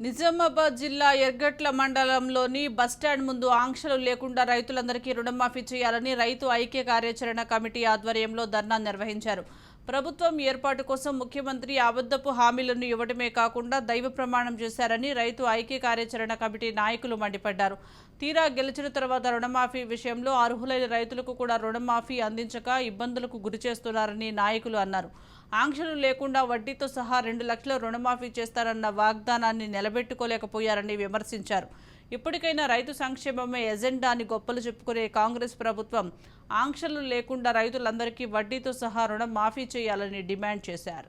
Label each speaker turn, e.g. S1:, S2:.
S1: నిజామాబాద్ జిల్లా ఎర్గట్ల మండలంలోని బస్టాండ్ ముందు ఆంక్షలు లేకుండా రైతులందరికీ రుణమాఫీ చేయాలని రైతు ఐక్య కార్యాచరణ కమిటీ ఆధ్వర్యంలో ధర్నా నిర్వహించారు. ప్రభుత్వం ఏర్పాటు కోసం ముఖ్యమంత్రి అబద్ధపు హామీలను ఇవ్వడమే కాకుండా దైవ ప్రమాణం చేశారని రైతు ఐక్య కార్యాచరణ కమిటీ నాయకులు మండిపడ్డారు. తీరా గెలిచిన తర్వాత రుణమాఫీ విషయంలో అర్హులైన రైతులకు కూడా రుణమాఫీ అందించక ఇబ్బందులకు గురిచేస్తున్నారని నాయకులు అన్నారు. ఆంక్షలు లేకుండా వడ్డీతో సహా 2 లక్షల రుణమాఫీ చేస్తారన్న వాగ్దానాన్ని నిలబెట్టుకోలేకపోయారని విమర్శించారు. ఇప్పటికైనా రైతు సంక్షేమమే ఎజెండా అని గొప్పలు చెప్పుకునే కాంగ్రెస్ ప్రభుత్వం ఆంక్షలు లేకుండా రైతులందరికీ వడ్డీతో సహా రుణం మాఫీ చేయాలని డిమాండ్ చేశారు.